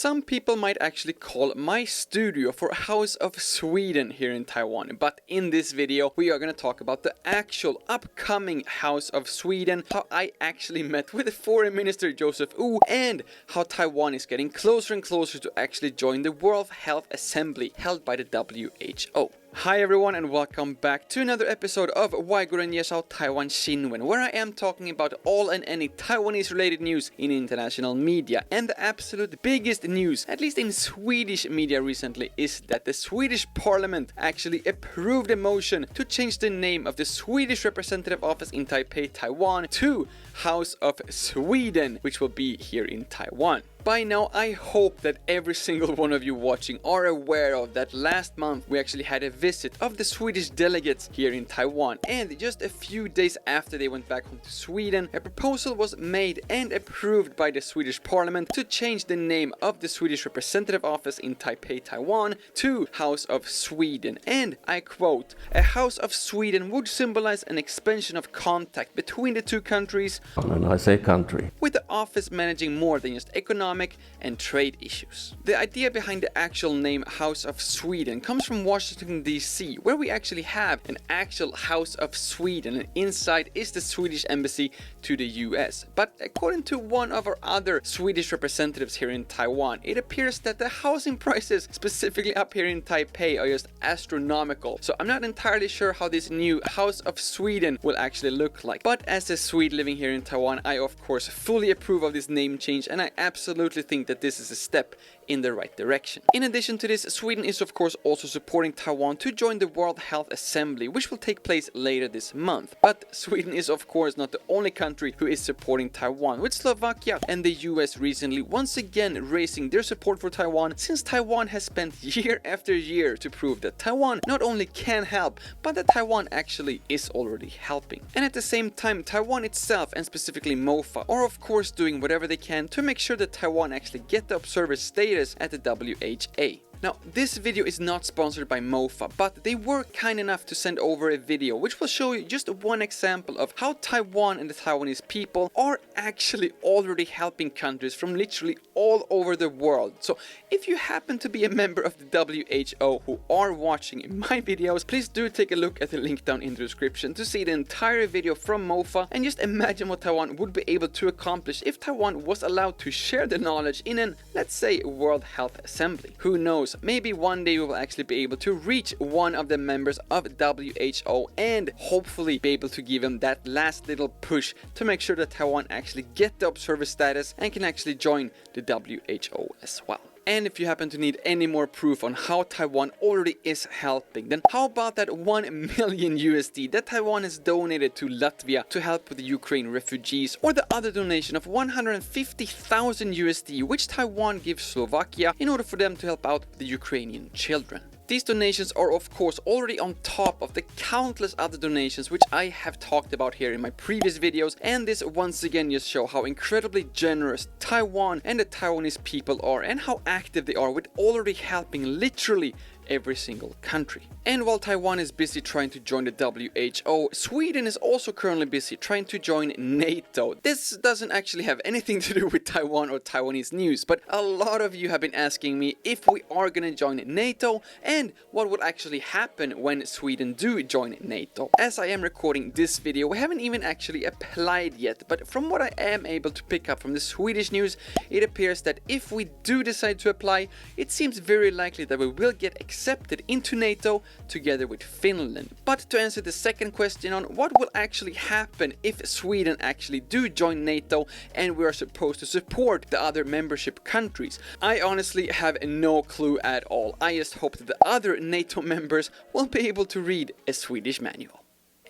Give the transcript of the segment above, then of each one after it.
some people might actually call my studio for House of Sweden here in Taiwan, but in this video we are going to talk about the actual upcoming House of Sweden, how I actually met with the Foreign Minister Joseph Wu, and how Taiwan is getting closer and closer to actually join the World Health Assembly held by the WHO. Hi everyone and welcome back to another episode of 外國人介紹台灣新聞, where I am talking about all and any Taiwanese related news in international media. And the absolute biggest news, at least in Swedish media recently, is that the Swedish Parliament actually approved a motion to change the name of the Swedish representative office in Taipei, Taiwan to House of Sweden, which will be here in Taiwan. By now, I hope that every single one of you watching are aware of that last month we actually had a visit of the Swedish delegates here in Taiwan, and just a few days after they went back home to Sweden, a proposal was made and approved by the Swedish Parliament to change the name of the Swedish representative office in Taipei, Taiwan to House of Sweden. And I quote, "A House of Sweden would symbolize an expansion of contact between the two countries," and I say country, "with the office managing more than just economic and trade issues." The idea behind the actual name House of Sweden comes from Washington DC, where we actually have an actual House of Sweden, and inside is the Swedish embassy to the US. But according to one of our other Swedish representatives here in Taiwan, it appears that the housing prices specifically up here in Taipei are just astronomical. So I'm not entirely sure how this new House of Sweden will actually look like. But as a Swede living here in Taiwan, I of course fully approve of this name change, and I absolutely think that this is a step in the right direction. In addition to this, Sweden is of course also supporting Taiwan to join the World Health Assembly, which will take place later this month. But Sweden is of course not the only country who is supporting Taiwan, with Slovakia and the US recently once again raising their support for Taiwan, since Taiwan has spent year after year to prove that Taiwan not only can help, but that Taiwan actually is already helping. And at the same time, Taiwan itself, and specifically MOFA, are of course doing whatever they can to make sure that Taiwan actually get the observer status at the WHA. Now, this video is not sponsored by MOFA, but they were kind enough to send over a video which will show you just one example of how Taiwan and the Taiwanese people are actually already helping countries from literally all over the world. So if you happen to be a member of the WHO who are watching my videos, please do take a look at the link down in the description to see the entire video from MOFA, and just imagine what Taiwan would be able to accomplish if Taiwan was allowed to share the knowledge in an, let's say, World Health Assembly. Who knows? Maybe one day we will actually be able to reach one of the members of WHO and hopefully be able to give them that last little push to make sure that Taiwan actually get the observer status and can actually join the WHO as well. And if you happen to need any more proof on how Taiwan already is helping, then how about that 1 million USD that Taiwan has donated to Latvia to help with the Ukraine refugees, or the other donation of 150,000 USD which Taiwan gives Slovakia in order for them to help out the Ukrainian children. These donations are of course already on top of the countless other donations which I have talked about here in my previous videos, and this once again just show how incredibly generous Taiwan and the Taiwanese people are, and how active they are with already helping literally every single country. And while Taiwan is busy trying to join the WHO, Sweden is also currently busy trying to join NATO. This doesn't actually have anything to do with Taiwan or Taiwanese news, but a lot of you have been asking me if we are gonna join NATO and what would actually happen when Sweden do join NATO. As I am recording this video, we haven't even actually applied yet, but from what I am able to pick up from the Swedish news, it appears that if we do decide to apply, it seems very likely that we will get accepted into NATO together with Finland. But to answer the second question on what will actually happen if Sweden actually do join NATO and we are supposed to support the other membership countries, I honestly have no clue at all. I just hope that the other NATO members will be able to read a Swedish manual.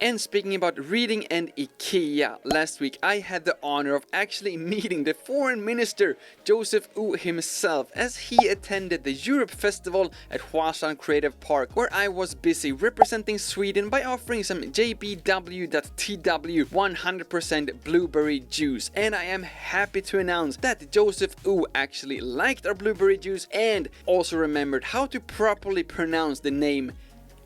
And speaking about reading and IKEA, last week I had the honor of actually meeting the Foreign Minister Joseph Wu himself as he attended the Europe Festival at Hotline Creative Park, where I was busy representing Sweden by offering some JBW.TW 100% blueberry juice. And I am happy to announce that Joseph Wu actually liked our blueberry juice and also remembered how to properly pronounce the name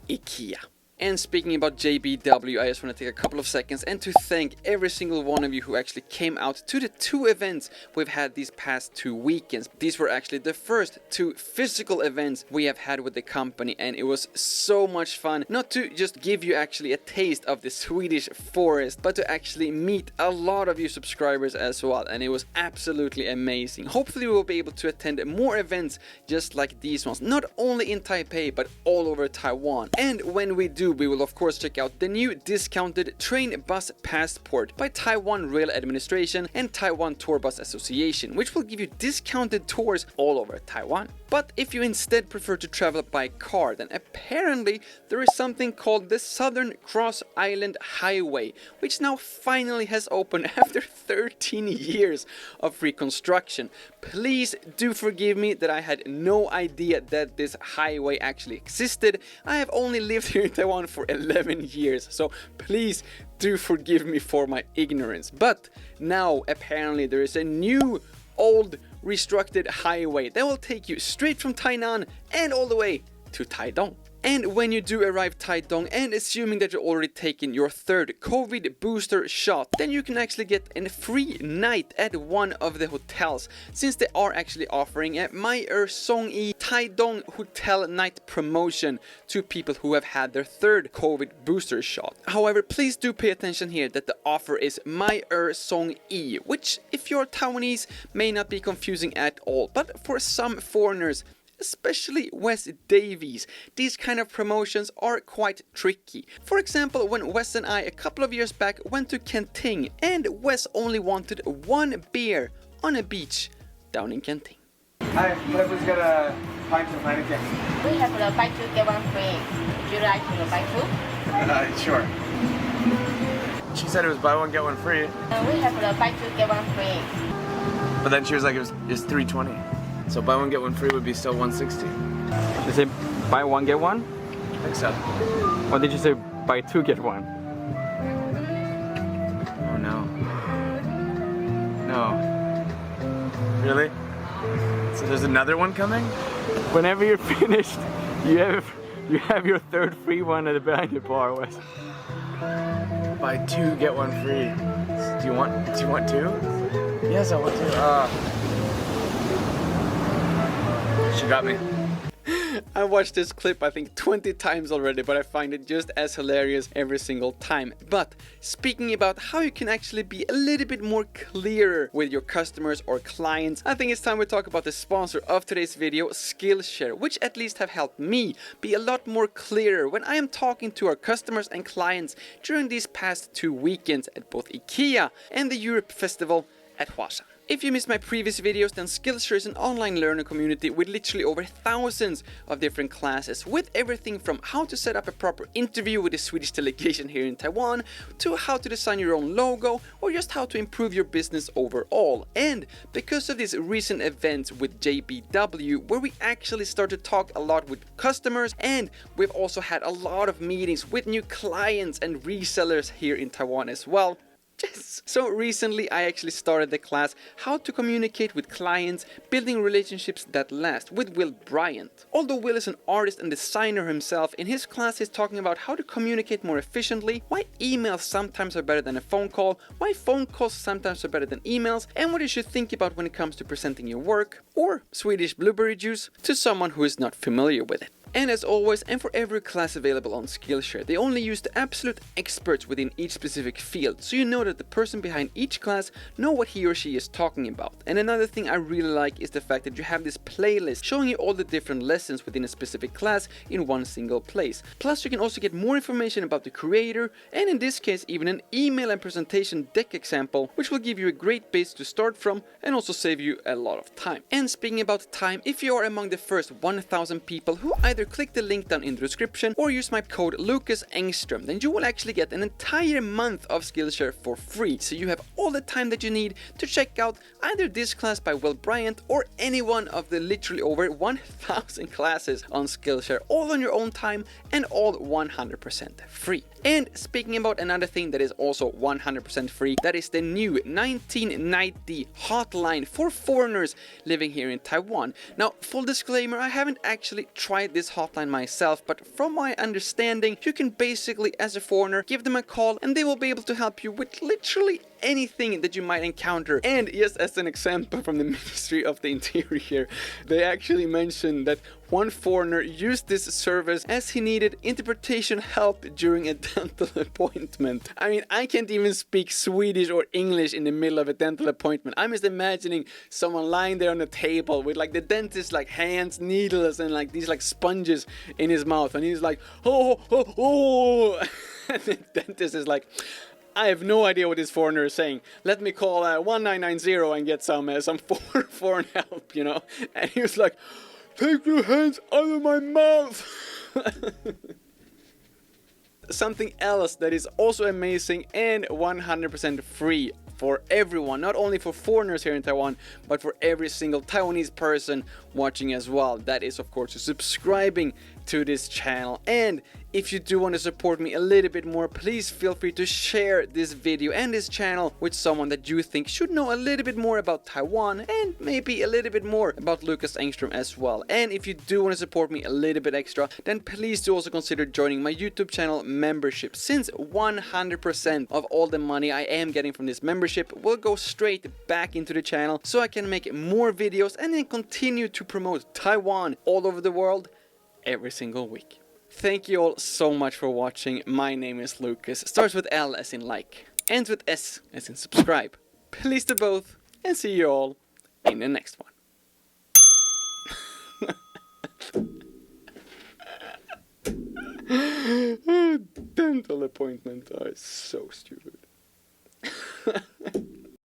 IKEA. And speaking about JBW, I just want to take a couple of seconds and to thank every single one of you who actually came out to the 2 events we've had these past 2 weekends. These were actually the first 2 physical events we have had with the company, and it was so much fun not to just give you actually a taste of the Swedish forest, but to actually meet a lot of you subscribers as well, and it was absolutely amazing. Hopefully we will be able to attend more events just like these ones, not only in Taipei but all over Taiwan. And when we do, we will of course check out the new discounted train bus passport by Taiwan Rail Administration and Taiwan Tour Bus Association, which will give you discounted tours all over Taiwan. But if you instead prefer to travel by car, then apparently there is something called the Southern Cross Island Highway, which now finally has opened after 13 years of reconstruction. Please do forgive me that I had no idea that this highway actually existed. I have only lived here in Taiwan for 11 years, so please do forgive me for my ignorance. But now apparently there is a new old restructured highway that will take you straight from Tainan and all the way to Taidong. And when you do arrive Taidong, and assuming that you're already taken your 3rd COVID booster shot, then you can actually get a free night at one of the hotels, since they are actually offering a Zhongxiao Taidong hotel night promotion to people who have had their 3rd COVID booster shot. However, please do pay attention here that the offer is Zhongxiao, which if you're Taiwanese may not be confusing at all, but for some foreigners, especially Wes Davies, these kind of promotions are quite tricky. For example, when Wes and I a couple of years back went to Kenting, and Wes only wanted 1 beer on a beach down in Kenting. Hi, whoever's got a pint of Heineken. We have the buy 2 get 1 free. Would you like to buy 2? Sure. She said it was buy 1 get 1 free, We have the buy 2 get 1 free. but then she was like it was $3.20. So buy 1 get 1 free would be still $1.60. Is it buy 1 get 1? I think so. Or did you say buy 2 get 1? Oh no. No. Really? So there's another one coming? Whenever you're finished, you have your 3rd free one at behind the bar, Wes. Buy 2 get 1 free. Do you want 2? Yes, I want 2. She got me. I watched this clip I think 20 times already, but I find it just as hilarious every single time. But speaking about how you can actually be a little bit more clearer with your customers or clients, I think it's time we talk about the sponsor of today's video, Skillshare, which at least have helped me be a lot more clearer when I am talking to our customers and clients during these past 2 weekends at both IKEA and the Europe Festival at Hotline. If you missed my previous videos, then Skillshare is an online learning community with literally over thousands of different classes, with everything from how to set up a proper interview with the Swedish delegation here in Taiwan, to how to design your own logo, or just how to improve your business overall. And because of these recent events with JBW, where we actually start to talk a lot with customers, and we've also had a lot of meetings with new clients and resellers here in Taiwan as well. Yes. So recently I actually started the class How to Communicate with Clients, Building Relationships That Last with Will Bryant. Although Will is an artist and designer himself, in his class he's talking about how to communicate more efficiently, why emails sometimes are better than a phone call, why phone calls sometimes are better than emails, and what you should think about when it comes to presenting your work, or Swedish blueberry juice, to someone who is not familiar with it. And as always, and for every class available on Skillshare, they only use the absolute experts within each specific field, so you know that the person behind each class know what he or she is talking about. And another thing I really like is the fact that you have this playlist showing you all the different lessons within a specific class in one single place. Plus you can also get more information about the creator, and in this case even an email and presentation deck example, which will give you a great base to start from and also save you a lot of time. And speaking about time, if you are among the first 1,000 people who either click the link down in the description or use my code Lukas, then you will actually get an entire month of Skillshare for free. So you have all the time that you need to check out either this class by Will Bryant or any one of the literally over 1,000 classes on Skillshare, all on your own time and all 100% free. And speaking about another thing that is also 100% free, that is the new 1990 hotline for foreigners living here in Taiwan. Now, full disclaimer, I haven't actually tried this this hotline myself, but from my understanding, you can basically, as a foreigner, give them a call and they will be able to help you with literally anything that you might encounter. And just as an example from the Ministry of the Interior, they actually mentioned that one foreigner used this service as he needed interpretation help during a dental appointment. I mean, I can't even speak Swedish or English in the middle of a dental appointment. I'm just imagining someone lying there on the table with like the dentist like hands, needles, and like these like sponges in his mouth, and he's like, oh, oh, oh. And the dentist is like, I have no idea what this foreigner is saying. Let me call 1990 and get some foreign help, you know. And he was like, take your hands out of my mouth. Something else that is also amazing and 100% free for everyone, not only for foreigners here in Taiwan, but for every single Taiwanese person watching as well. That is, of course, subscribing to this channel. And if you do want to support me a little bit more, please feel free to share this video and this channel with someone that you think should know a little bit more about Taiwan and maybe a little bit more about Lukas Engström as well. And if you do want to support me a little bit extra, then please do also consider joining my YouTube channel membership, since 100% of all the money I am getting from this membership will go straight back into the channel, so I can make more videos and then continue to promote Taiwan all over the world every single week. Thank you all so much for watching. My name is Lukas. Starts with L as in like, ends with S as in subscribe. Please do both, and see you all in the next one. Dental appointments are so stupid.